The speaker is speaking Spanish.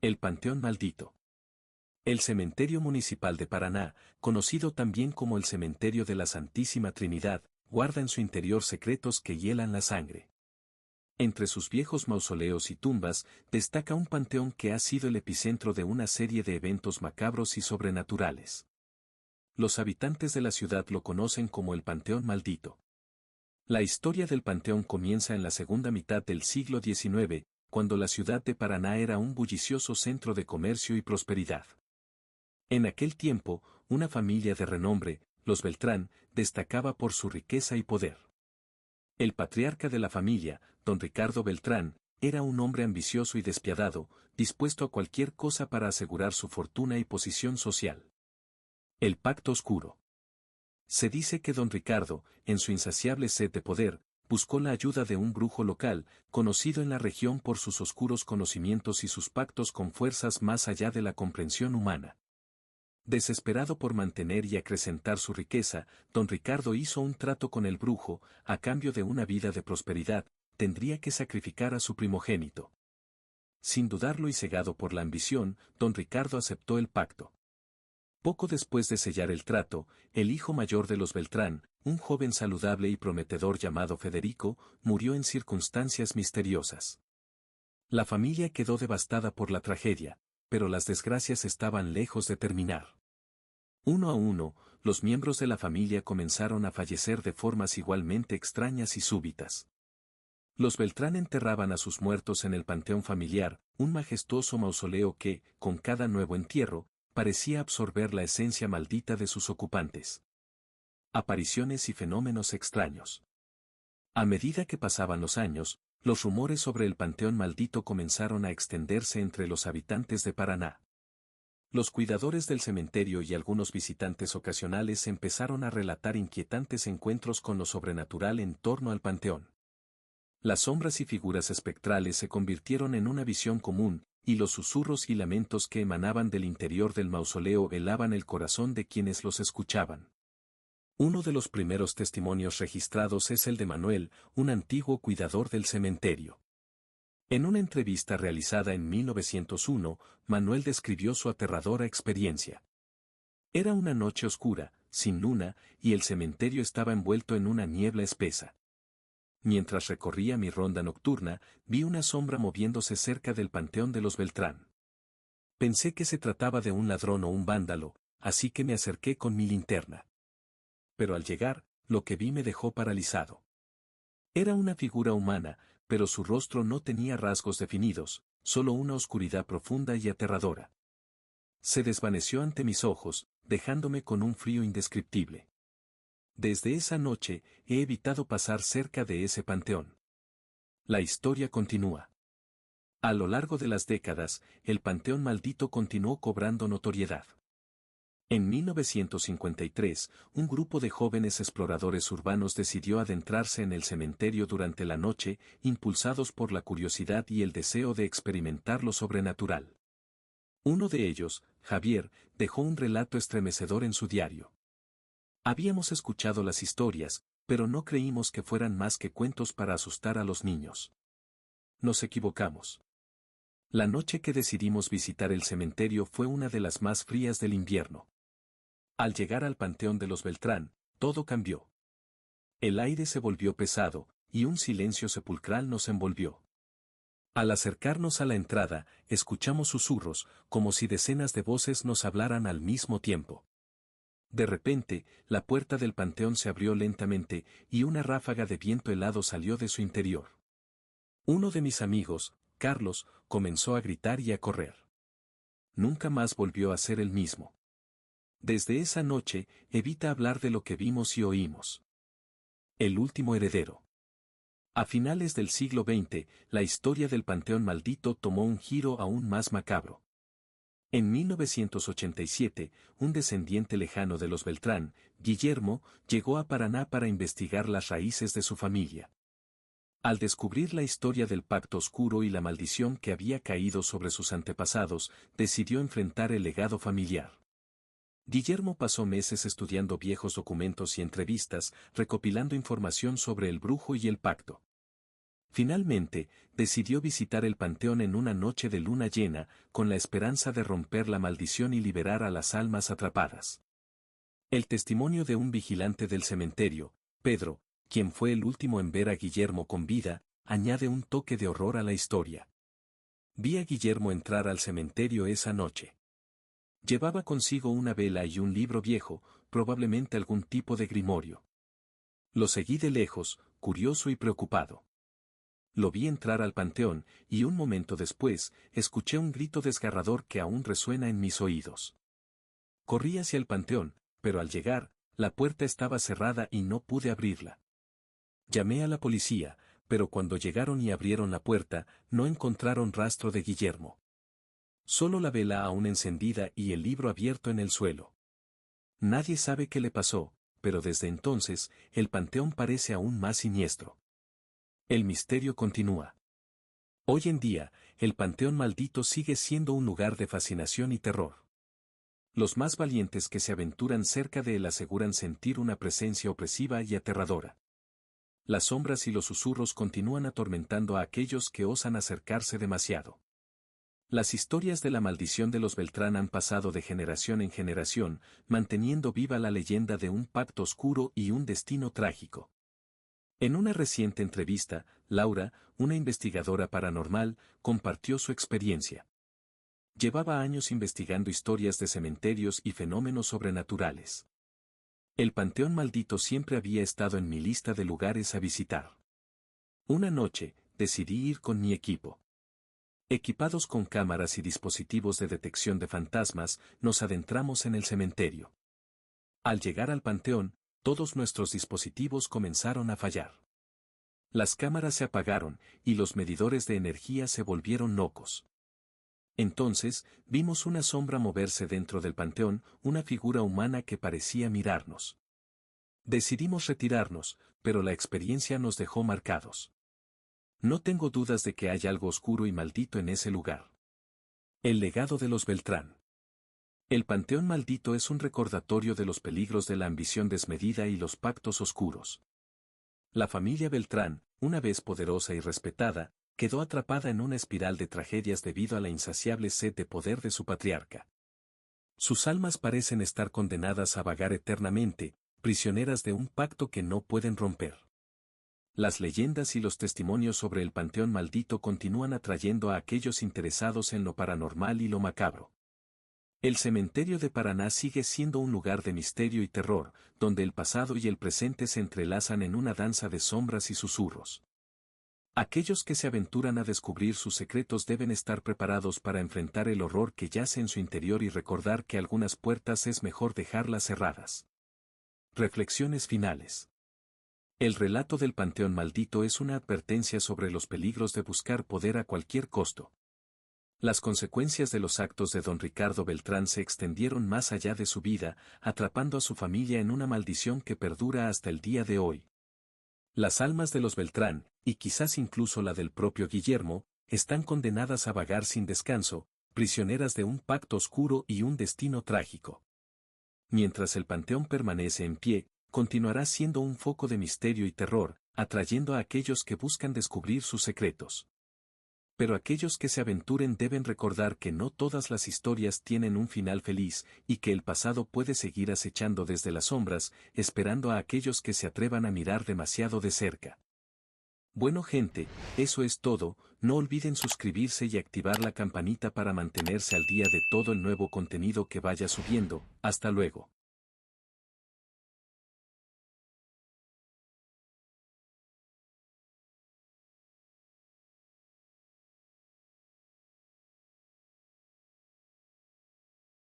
El Panteón Maldito. El Cementerio Municipal de Paraná, conocido también como el Cementerio de la Santísima Trinidad, guarda en su interior secretos que hielan la sangre. Entre sus viejos mausoleos y tumbas, destaca un panteón que ha sido el epicentro de una serie de eventos macabros y sobrenaturales. Los habitantes de la ciudad lo conocen como el Panteón Maldito. La historia del panteón comienza en la segunda mitad del siglo XIX, cuando la ciudad de Paraná era un bullicioso centro de comercio y prosperidad. En aquel tiempo, una familia de renombre, los Beltrán, destacaba por su riqueza y poder. El patriarca de la familia, don Ricardo Beltrán, era un hombre ambicioso y despiadado, dispuesto a cualquier cosa para asegurar su fortuna y posición social. El Pacto Oscuro. Se dice que don Ricardo, en su insaciable sed de poder, buscó la ayuda de un brujo local, conocido en la región por sus oscuros conocimientos y sus pactos con fuerzas más allá de la comprensión humana. Desesperado por mantener y acrecentar su riqueza, don Ricardo hizo un trato con el brujo, a cambio de una vida de prosperidad, tendría que sacrificar a su primogénito. Sin dudarlo y cegado por la ambición, don Ricardo aceptó el pacto. Poco después de sellar el trato, el hijo mayor de los Beltrán, un joven saludable y prometedor llamado Federico, murió en circunstancias misteriosas. La familia quedó devastada por la tragedia, pero las desgracias estaban lejos de terminar. Uno a uno, los miembros de la familia comenzaron a fallecer de formas igualmente extrañas y súbitas. Los Beltrán enterraban a sus muertos en el panteón familiar, un majestuoso mausoleo que, con cada nuevo entierro, parecía absorber la esencia maldita de sus ocupantes. Apariciones y fenómenos extraños. A medida que pasaban los años, los rumores sobre el Panteón Maldito comenzaron a extenderse entre los habitantes de Paraná. Los cuidadores del cementerio y algunos visitantes ocasionales empezaron a relatar inquietantes encuentros con lo sobrenatural en torno al panteón. Las sombras y figuras espectrales se convirtieron en una visión común, y los susurros y lamentos que emanaban del interior del mausoleo helaban el corazón de quienes los escuchaban. Uno de los primeros testimonios registrados es el de Manuel, un antiguo cuidador del cementerio. En una entrevista realizada en 1901, Manuel describió su aterradora experiencia. Era una noche oscura, sin luna, y el cementerio estaba envuelto en una niebla espesa. Mientras recorría mi ronda nocturna, vi una sombra moviéndose cerca del panteón de los Beltrán. Pensé que se trataba de un ladrón o un vándalo, así que me acerqué con mi linterna. Pero al llegar, lo que vi me dejó paralizado. Era una figura humana, pero su rostro no tenía rasgos definidos, solo una oscuridad profunda y aterradora. Se desvaneció ante mis ojos, dejándome con un frío indescriptible. Desde esa noche, he evitado pasar cerca de ese panteón. La historia continúa. A lo largo de las décadas, el Panteón Maldito continuó cobrando notoriedad. En 1953, un grupo de jóvenes exploradores urbanos decidió adentrarse en el cementerio durante la noche, impulsados por la curiosidad y el deseo de experimentar lo sobrenatural. Uno de ellos, Javier, dejó un relato estremecedor en su diario. Habíamos escuchado las historias, pero no creímos que fueran más que cuentos para asustar a los niños. Nos equivocamos. La noche que decidimos visitar el cementerio fue una de las más frías del invierno. Al llegar al panteón de los Beltrán, todo cambió. El aire se volvió pesado, y un silencio sepulcral nos envolvió. Al acercarnos a la entrada, escuchamos susurros, como si decenas de voces nos hablaran al mismo tiempo. De repente, la puerta del panteón se abrió lentamente, y una ráfaga de viento helado salió de su interior. Uno de mis amigos, Carlos, comenzó a gritar y a correr. Nunca más volvió a ser el mismo. Desde esa noche, evita hablar de lo que vimos y oímos. El último heredero. A finales del siglo XX, la historia del Panteón Maldito tomó un giro aún más macabro. En 1987, un descendiente lejano de los Beltrán, Guillermo, llegó a Paraná para investigar las raíces de su familia. Al descubrir la historia del pacto oscuro y la maldición que había caído sobre sus antepasados, decidió enfrentar el legado familiar. Guillermo pasó meses estudiando viejos documentos y entrevistas, recopilando información sobre el brujo y el pacto. Finalmente, decidió visitar el panteón en una noche de luna llena, con la esperanza de romper la maldición y liberar a las almas atrapadas. El testimonio de un vigilante del cementerio, Pedro, quien fue el último en ver a Guillermo con vida, añade un toque de horror a la historia. Vi a Guillermo entrar al cementerio esa noche. Llevaba consigo una vela y un libro viejo, probablemente algún tipo de grimorio. Lo seguí de lejos, curioso y preocupado. Lo vi entrar al panteón, y un momento después, escuché un grito desgarrador que aún resuena en mis oídos. Corrí hacia el panteón, pero al llegar, la puerta estaba cerrada y no pude abrirla. Llamé a la policía, pero cuando llegaron y abrieron la puerta, no encontraron rastro de Guillermo. Solo la vela aún encendida y el libro abierto en el suelo. Nadie sabe qué le pasó, pero desde entonces, el panteón parece aún más siniestro. El misterio continúa. Hoy en día, el Panteón Maldito sigue siendo un lugar de fascinación y terror. Los más valientes que se aventuran cerca de él aseguran sentir una presencia opresiva y aterradora. Las sombras y los susurros continúan atormentando a aquellos que osan acercarse demasiado. Las historias de la maldición de los Beltrán han pasado de generación en generación, manteniendo viva la leyenda de un pacto oscuro y un destino trágico. En una reciente entrevista, Laura, una investigadora paranormal, compartió su experiencia. Llevaba años investigando historias de cementerios y fenómenos sobrenaturales. El Panteón Maldito siempre había estado en mi lista de lugares a visitar. Una noche, decidí ir con mi equipo. Equipados con cámaras y dispositivos de detección de fantasmas, nos adentramos en el cementerio. Al llegar al panteón, todos nuestros dispositivos comenzaron a fallar. Las cámaras se apagaron, y los medidores de energía se volvieron locos. Entonces, vimos una sombra moverse dentro del panteón, una figura humana que parecía mirarnos. Decidimos retirarnos, pero la experiencia nos dejó marcados. No tengo dudas de que hay algo oscuro y maldito en ese lugar. El legado de los Beltrán. El Panteón Maldito es un recordatorio de los peligros de la ambición desmedida y los pactos oscuros. La familia Beltrán, una vez poderosa y respetada, quedó atrapada en una espiral de tragedias debido a la insaciable sed de poder de su patriarca. Sus almas parecen estar condenadas a vagar eternamente, prisioneras de un pacto que no pueden romper. Las leyendas y los testimonios sobre el Panteón Maldito continúan atrayendo a aquellos interesados en lo paranormal y lo macabro. El cementerio de Paraná sigue siendo un lugar de misterio y terror, donde el pasado y el presente se entrelazan en una danza de sombras y susurros. Aquellos que se aventuran a descubrir sus secretos deben estar preparados para enfrentar el horror que yace en su interior y recordar que algunas puertas es mejor dejarlas cerradas. Reflexiones finales. El relato del Panteón Maldito es una advertencia sobre los peligros de buscar poder a cualquier costo. Las consecuencias de los actos de don Ricardo Beltrán se extendieron más allá de su vida, atrapando a su familia en una maldición que perdura hasta el día de hoy. Las almas de los Beltrán, y quizás incluso la del propio Guillermo, están condenadas a vagar sin descanso, prisioneras de un pacto oscuro y un destino trágico. Mientras el panteón permanece en pie, continuará siendo un foco de misterio y terror, atrayendo a aquellos que buscan descubrir sus secretos. Pero aquellos que se aventuren deben recordar que no todas las historias tienen un final feliz, y que el pasado puede seguir acechando desde las sombras, esperando a aquellos que se atrevan a mirar demasiado de cerca. Bueno gente, eso es todo, no olviden suscribirse y activar la campanita para mantenerse al día de todo el nuevo contenido que vaya subiendo, hasta luego.